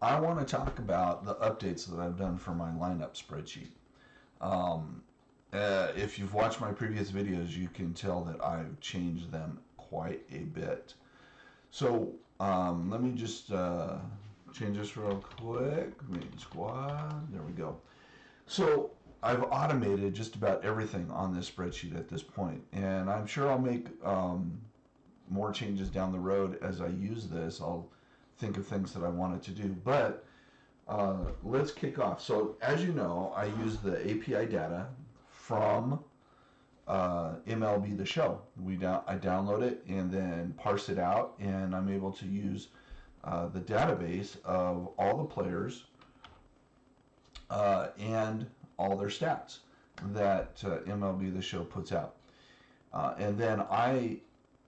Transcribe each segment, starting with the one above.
I want to talk about the updates that I've done for my lineup spreadsheet. Um, if you've watched my previous videos, you can tell that I've changed them quite a bit. So let me just change this real quick. Main squad. There we go. So I've automated just about everything on this spreadsheet at this point, and I'm sure I'll make more changes down the road as I use this. I'll think of things that I wanted to do, but let's kick off. So as you know, I use the API data from MLB The Show. I download it and then parse it out, and I'm able to use the database of all the players and all their stats that MLB The Show puts out. And then I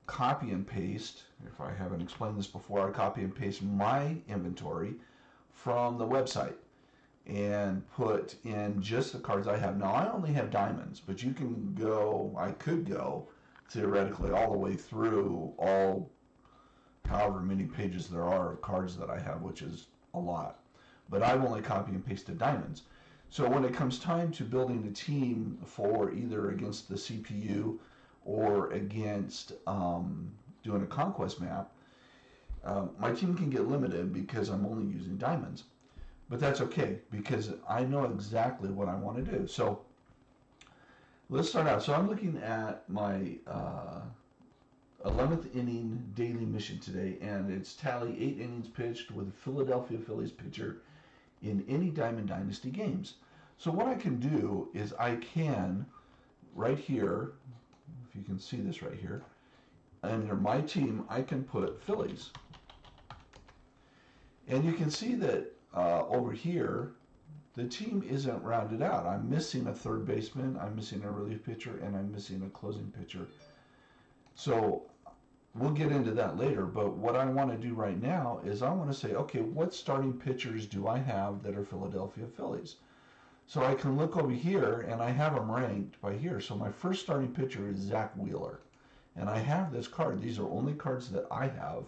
copy and paste, if I haven't explained this before, I copy and paste my inventory from the website and put in just the cards I have. Now, I only have diamonds, but you can go, I could go theoretically all the way through all however many pages there are of cards that I have, which is a lot. But I've only copy and pasted diamonds. So when it comes time to building a team for either against the CPU or against doing a conquest map, my team can get limited because I'm only using diamonds. But that's okay because I know exactly what I want to do. So let's start out. So I'm looking at my 11th inning daily mission today, and it's tally 8 innings pitched with a Philadelphia Phillies pitcher in any Diamond Dynasty games. So what I can do is I can, right here, if you can see this right here, under my team, I can put Phillies. And you can see that over here, the team isn't rounded out. I'm missing a third baseman, I'm missing a relief pitcher, and I'm missing a closing pitcher. So we'll get into that later, but what I want to do right now is I want to say, okay, what starting pitchers do I have that are Philadelphia Phillies? So I can look over here, and I have them ranked by here. So my first starting pitcher is Zach Wheeler. And I have this card. These are only cards that I have,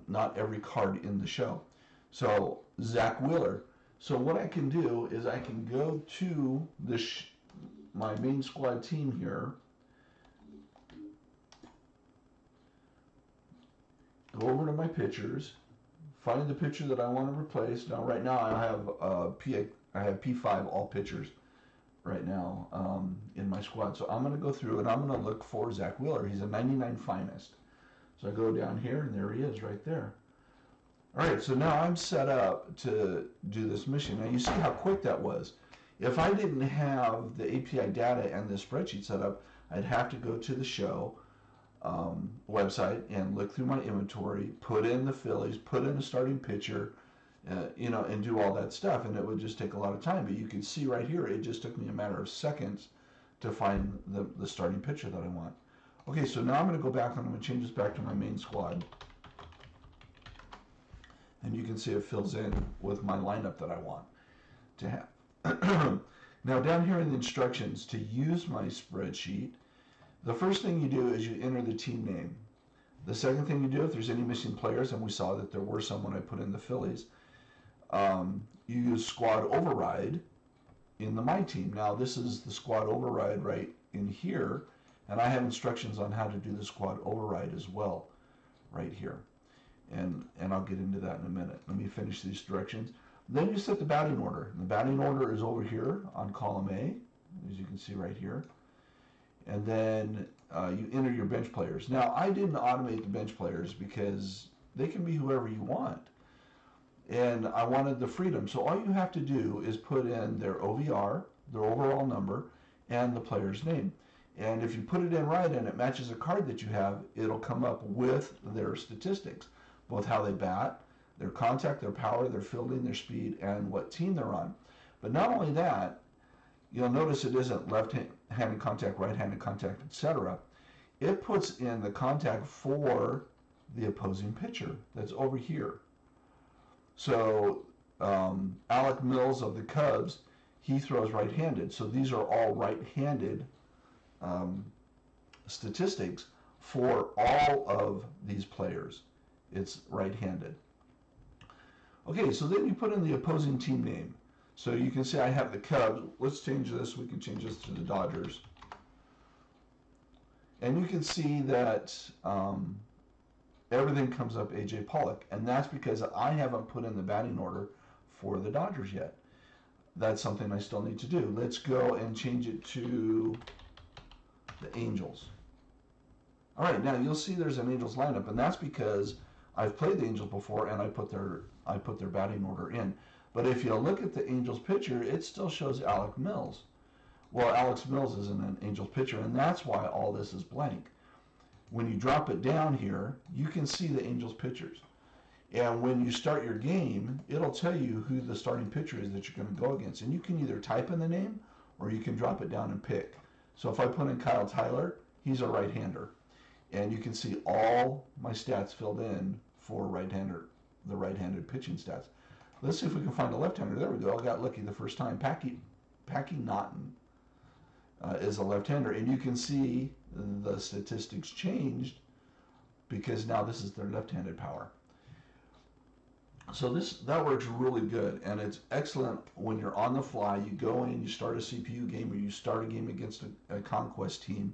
not every card in the show. So Zach Wheeler. So what I can do is I can go to my main squad team here, go over to my pitchers, find the pitcher that I want to replace. Now, right now, I have P5 all pitchers right now in my squad. So I'm going to go through and I'm going to look for Zach Wheeler. He's a 99 finest. So I go down here and there he is right there. All right, so now I'm set up to do this mission. Now you see how quick that was. If I didn't have the API data and the spreadsheet set up, I'd have to go to the show website and look through my inventory, put in the Phillies, put in a starting pitcher, and do all that stuff, and it would just take a lot of time. But you can see right here, it just took me a matter of seconds to find the starting pitcher that I want. Okay, so now I'm going to go back and I'm going to change this back to my main squad. And you can see it fills in with my lineup that I want to have. Now down here in the instructions, to use my spreadsheet, the first thing you do is you enter the team name. The second thing you do, if there's any missing players, and we saw that there were some when I put in the Phillies, you use squad override in the My Team. Now this is the squad override right in here, and I have instructions on how to do the squad override as well right here. And I'll get into that in a minute. Let me finish these directions. Then you set the batting order. And the batting order is over here on column A, as you can see right here. And then you enter your bench players. Now, I didn't automate the bench players because they can be whoever you want. And I wanted the freedom. So all you have to do is put in their OVR, their overall number, and the player's name. And if you put it in right and it matches a card that you have, it'll come up with their statistics, both how they bat, their contact, their power, their fielding, their speed, and what team they're on. But not only that, you'll notice it isn't left-handed contact, right-handed contact, etc. It puts in the contact for the opposing pitcher that's over here. So Alec Mills of the Cubs, he throws right-handed. So these are all right-handed statistics for all of these players. It's right-handed. Okay, so then you put in the opposing team name. So you can say I have the Cubs. Let's change this. We can change this to the Dodgers. And you can see that everything comes up A.J. Pollock. And that's because I haven't put in the batting order for the Dodgers yet. That's something I still need to do. Let's go and change it to the Angels. All right, now you'll see there's an Angels lineup, and that's because I've played the Angels before and I put their batting order in. But if you look at the Angels pitcher, it still shows Alec Mills. Well, Alex Mills isn't an Angels pitcher, and that's why all this is blank. When you drop it down here, you can see the Angels pitchers. And when you start your game, it'll tell you who the starting pitcher is that you're going to go against. And you can either type in the name or you can drop it down and pick. So if I put in Kyle Tyler, he's a right-hander. And you can see all my stats filled in for the right-handed pitching stats. Let's see if we can find a left-hander. There we go. I got lucky the first time. Packy Naughton is a left-hander. And you can see the statistics changed because now this is their left-handed power. So that works really good, and it's excellent when you're on the fly. You go in, you start a CPU game, or you start a game against a conquest team,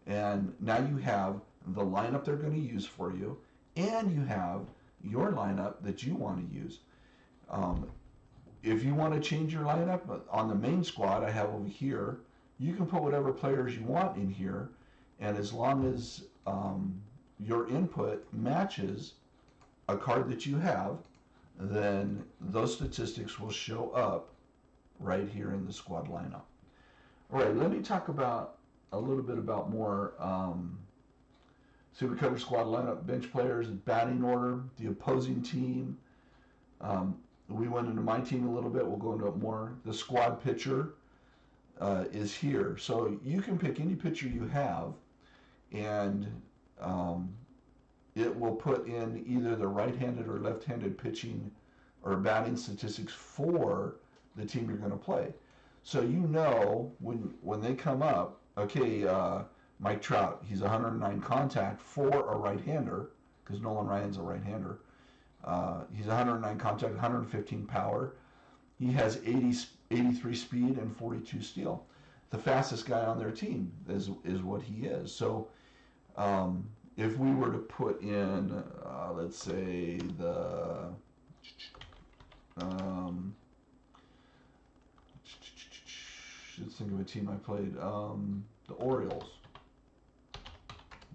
and now you have the lineup they're going to use for you, and you have your lineup that you want to use. If you want to change your lineup on the main squad I have over here, you can put whatever players you want in here, and as long as your input matches a card that you have, then those statistics will show up right here in the squad lineup. All right, let me talk about a little bit about more. So we covered squad lineup, bench players, batting order, the opposing team. We went into my team a little bit. We'll go into it more. The squad pitcher is here. So you can pick any pitcher you have, and it will put in either the right-handed or left-handed pitching or batting statistics for the team you're going to play. So you know when they come up, okay, Mike Trout, he's 109 contact for a right-hander, because Nolan Ryan's a right-hander. He's 109 contact, 115 power. He has 83 speed and 42 steal. The fastest guy on their team is what he is. So if we were to put in, let's say let's think of a team I played, the Orioles.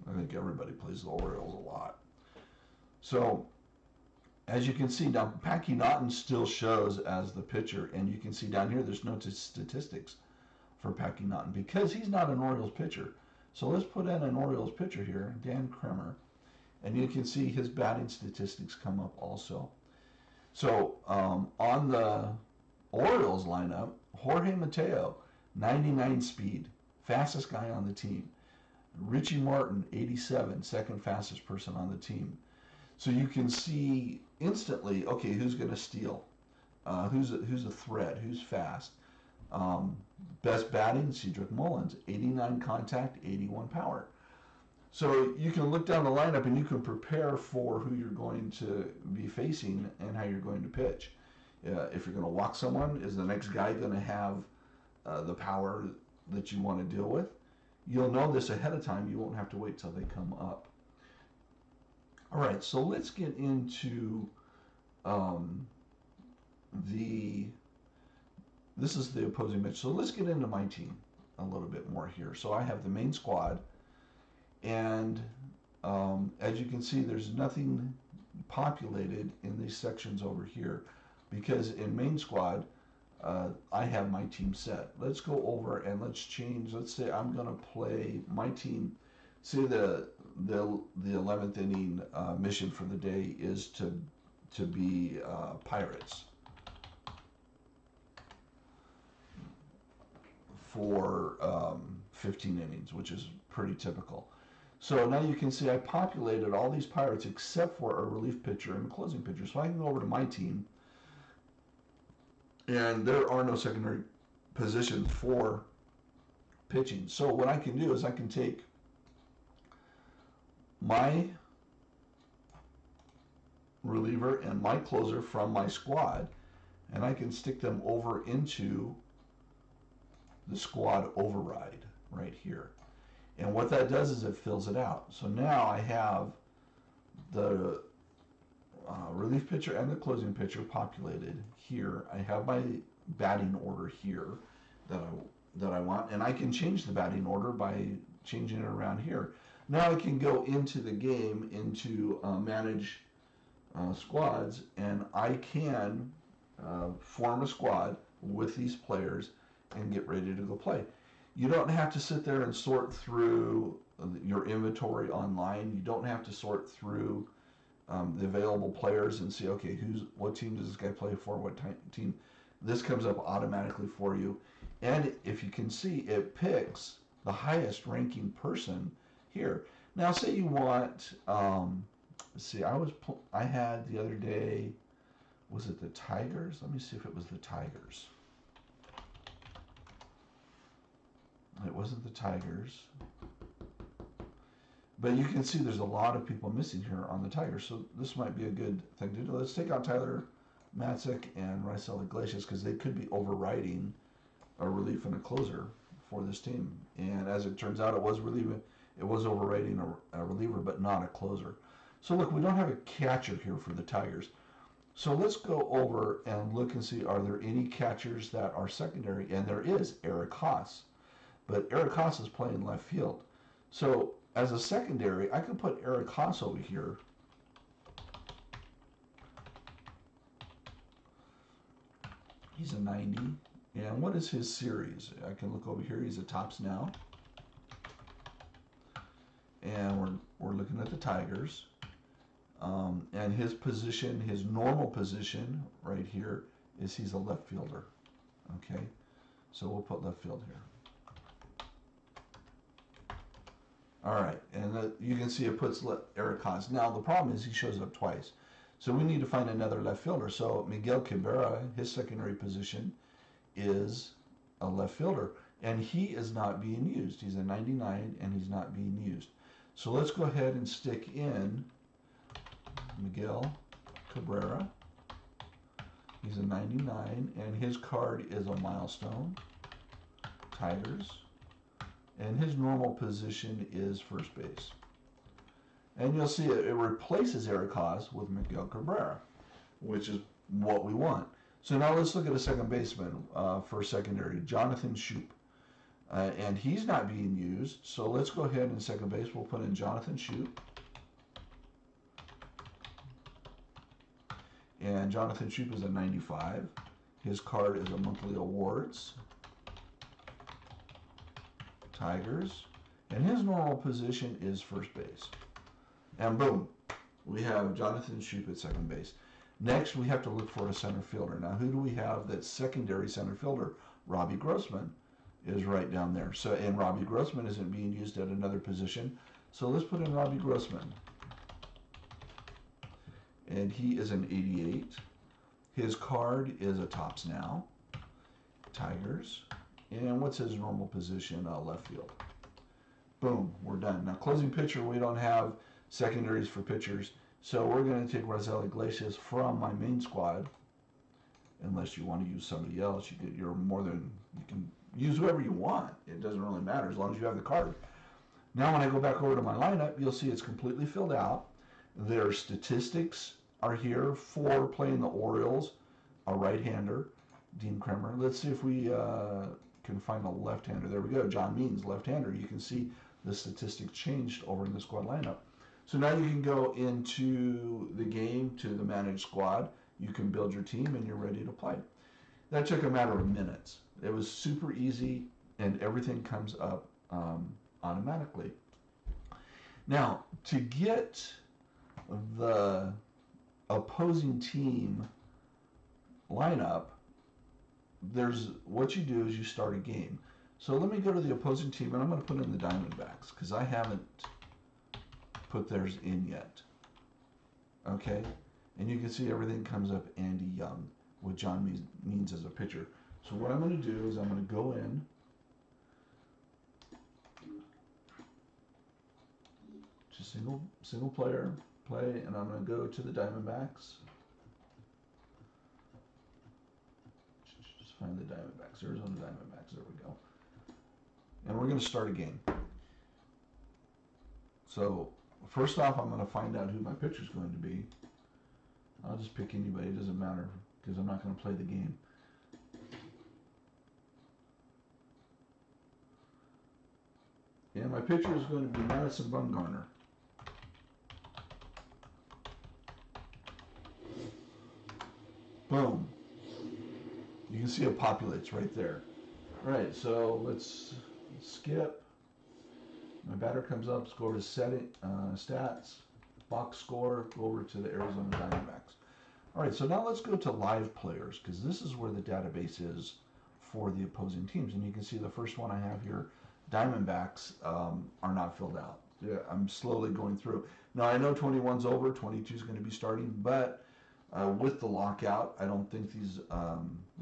I think everybody plays the Orioles a lot. So as you can see now, Packy Naughton still shows as the pitcher, and you can see down here there's no statistics for Packy Naughton because he's not an Orioles pitcher. So let's put in an Orioles pitcher here, Dan Kremer, and you can see his batting statistics come up also. So on the Orioles lineup, Jorge Mateo, 99 speed, fastest guy on the team. Richie Martin, 87, second fastest person on the team. So you can see instantly, okay, who's going to steal? Who's a threat? Who's fast? Best batting, Cedric Mullins, 89 contact, 81 power. So you can look down the lineup and you can prepare for who you're going to be facing and how you're going to pitch. If you're going to walk someone, is the next guy going to have the power that you want to deal with? You'll know this ahead of time. You won't have to wait till they come up. All right, so let's get into this is the opposing pitch. So let's get into my team a little bit more here. So I have the main squad, and as you can see, there's nothing populated in these sections over here because in main squad, I have my team set. Let's go over and let's change. Let's say I'm going to play my team. Say the 11th inning mission for the day is to be Pirates for 15 innings, which is pretty typical. So now you can see I populated all these Pirates except for a relief pitcher and a closing pitcher. So I can go over to my team, and there are no secondary positions for pitching. So what I can do is I can take reliever and my closer from my squad, and I can stick them over into the squad override right here. And what that does is it fills it out. So now I have the relief pitcher and the closing pitcher populated here. I have my batting order here that I want, and I can change the batting order by changing it around here. Now I can go into the game, into manage squads, and I can form a squad with these players and get ready to go play. You don't have to sit there and sort through your inventory online. You don't have to sort through the available players and see, okay, what team does this guy play for, what team. This comes up automatically for you. And if you can see, it picks the highest ranking person here. Now say you want, let's see, I had the other day, was it the Tigers? Let me see if it was the Tigers. It wasn't the Tigers. But you can see there's a lot of people missing here on the Tigers, so this might be a good thing to do. Let's take out Tyler Matzik and Raisel Iglesias because they could be overriding a relief and a closer for this team. And as it turns out, it was overriding a reliever, but not a closer. So look, we don't have a catcher here for the Tigers. So let's go over and look and see, are there any catchers that are secondary? And there is Eric Haas. But Eric Haas is playing left field. So as a secondary, I could put Eric Haas over here. He's a 90. And what is his series? I can look over here. He's a tops now. And we're looking at the Tigers. And his position, his normal position right here is he's a left fielder. Okay, so we'll put left field here. All right, and you can see it puts Eric Haas. Now the problem is he shows up twice. So we need to find another left fielder. So Miguel Cabrera, his secondary position is a left fielder. And he is not being used. He's a 99 and he's not being used. So let's go ahead and stick in Miguel Cabrera. He's a 99 and his card is a milestone. Tigers. And his normal position is first base. And you'll see it replaces Eric Haas with Miguel Cabrera, which is what we want. So now let's look at a second baseman for secondary, Jonathan Shoup. And he's not being used, so let's go ahead in second base. We'll put in Jonathan Shoup. And Jonathan Shoup is a 95. His card is a monthly awards. Tigers. And his normal position is first base. And boom, we have Jonathan Shoup at second base. Next, we have to look for a center fielder. Now, who do we have that's secondary center fielder? Robbie Grossman is right down there. So, and Robbie Grossman isn't being used at another position. So let's put in Robbie Grossman. And he is an 88. His card is a tops now. Tigers. And what's his normal position? Left field. Boom, we're done. Now, closing pitcher, we don't have secondaries for pitchers. So we're going to take Raisel Iglesias from my main squad. Unless you want to use somebody else, you can use whoever you want. It doesn't really matter as long as you have the card. Now when I go back over to my lineup, you'll see it's completely filled out. Their statistics are here for playing the Orioles, a right-hander, Dean Kremer. Let's see if we can find a left-hander. There we go, John Means, left-hander. You can see the statistics changed over in the squad lineup. So now you can go into the game to the managed squad. You can build your team and you're ready to play. That took a matter of minutes. It was super easy and everything comes up automatically. Now, to get the opposing team lineup, what you do is you start a game. So let me go to the opposing team and I'm going to put in the Diamondbacks because I haven't put theirs in yet. Okay, and you can see everything comes up Andy Young with John Means as a pitcher. So what I'm going to do is I'm going to go in to single player, play, and I'm going to go to the Diamondbacks. Just find the Diamondbacks, Arizona Diamondbacks, there we go. And we're going to start a game. So, first off, I'm going to find out who my pitcher's going to be. I'll just pick anybody, it doesn't matter, because I'm not going to play the game. And my pitcher is going to be Madison Bumgarner. Boom. You can see it populates right there. All right, so let's skip. My batter comes up, let's go over to setting, stats, box score, go over to the Arizona Diamondbacks. All right, so now let's go to live players, because this is where the database is for the opposing teams. And you can see the first one I have here, Diamondbacks, are not filled out. Yeah, I'm slowly going through. Now, I know 21's over, 22 is going to be starting, but with the lockout, I don't think these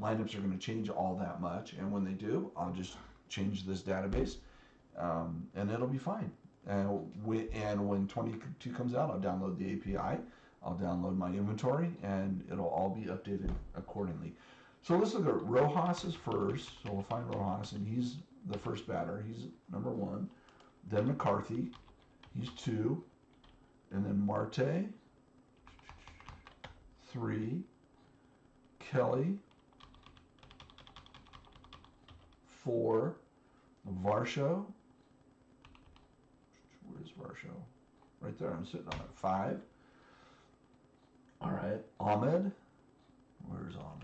lineups are going to change all that much. And when they do, I'll just change this database, and it'll be fine. And when 22 comes out, I'll download the API, I'll download my inventory, and it'll all be updated accordingly. So let's look at Rojas is first. So we'll find Rojas, and he's the first batter. He's number 1. Then McCarthy, he's 2. And then Marte, 3. Kelly, 4. Varsho. Where's Varsho? Right there, I'm sitting on it. 5. All right, Ahmed. Where's Ahmed?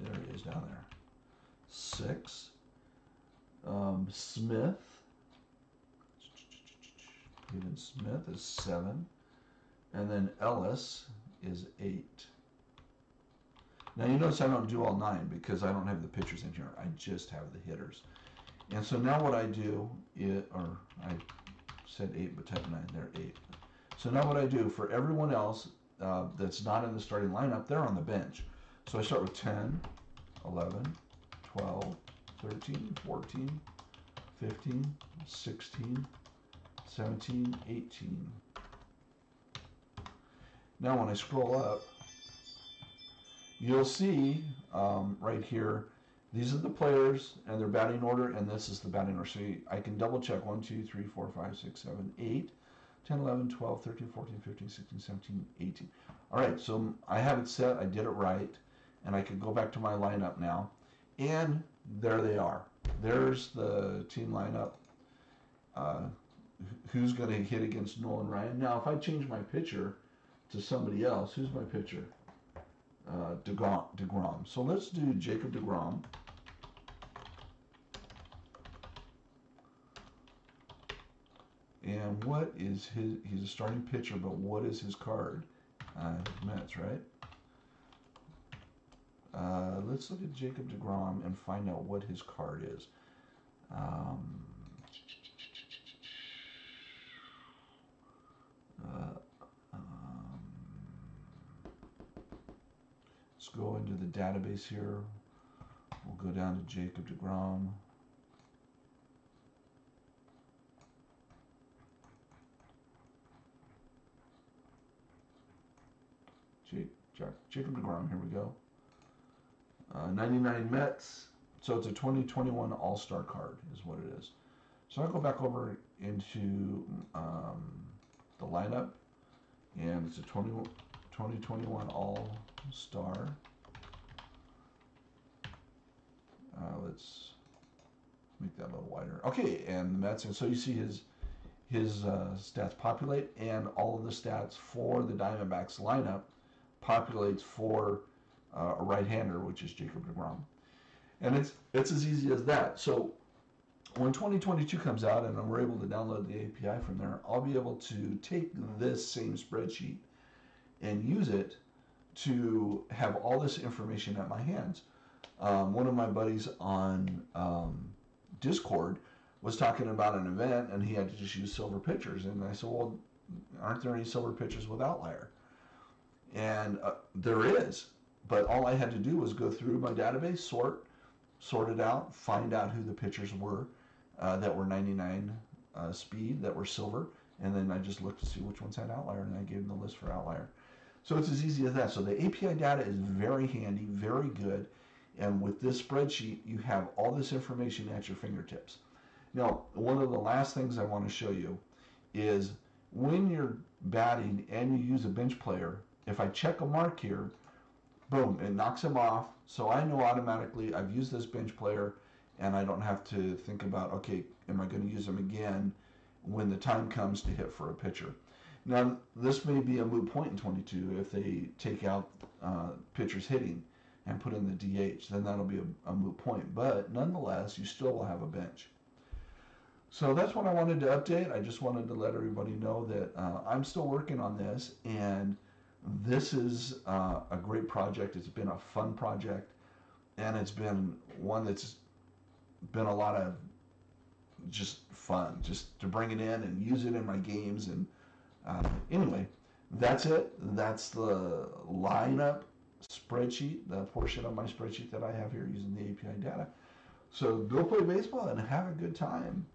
There he is down there. 6. Smith. Even Smith is 7. And then Ellis is 8. Now you notice I don't do all 9 because I don't have the pitchers in here. I just have the hitters. And so now what I do is, or I said 8 but type 9, they're 8. So now what I do for everyone else that's not in the starting lineup, they're on the bench. So I start with 10, 11, 12, 13, 14, 15, 16, 17, 18. Now when I scroll up, you'll see right here, these are the players and their batting order, and this is the batting order. So I can double check 1, 2, 3, 4, 5, 6, 7, 8, 10, 11, 12, 13, 14, 15, 16, 17, 18. All right, so I have it set, I did it right, and I can go back to my lineup now, and there they are. There's the team lineup. Who's going to hit against Nolan Ryan? Now, if I change my pitcher to somebody else, who's my pitcher? DeGrom. So let's do Jacob DeGrom. And what is he's a starting pitcher, but what is his card? Mets, right? Let's look at Jacob DeGrom and find out what his card is. Let's go into the database here. We'll go down to Jacob DeGrom. Jacob DeGrom, here we go. 99 Mets. So it's a 2021 All-Star card is what it is. So I'll go back over into the lineup, and it's a 2021 All-Star. Let's make that a little wider. Okay, and the Mets, and so you see his stats populate, and all of the stats for the Diamondbacks lineup populates for a right-hander, which is Jacob DeGrom. And it's as easy as that. So when 2022 comes out and we're able to download the API from there, I'll be able to take this same spreadsheet and use it to have all this information at my hands. One of my buddies on Discord was talking about an event, and he had to just use silver pitchers. And I said, well, aren't there any silver pitchers with Outlier? And there is, but all I had to do was go through my database, sort it out, find out who the pitchers were that were 99 speed, that were silver, and then I just looked to see which ones had outlier, and I gave them the list for outlier. So it's as easy as that. So the API data is very handy, very good, and with this spreadsheet, you have all this information at your fingertips. Now, one of the last things I want to show you is when you're batting and you use a bench player, if I check a mark here, boom, it knocks him off. So I know automatically I've used this bench player and I don't have to think about, okay, am I going to use him again when the time comes to hit for a pitcher. Now, this may be a moot point in 22 if they take out pitchers hitting and put in the DH, then that'll be a moot point. But nonetheless, you still will have a bench. So that's what I wanted to update. I just wanted to let everybody know that I'm still working on this, and this is a great project. It's been a fun project, and it's been one that's been a lot of just fun, just to bring it in and use it in my games. And anyway, that's it. That's the lineup spreadsheet, the portion of my spreadsheet that I have here using the API data. So go play baseball and have a good time.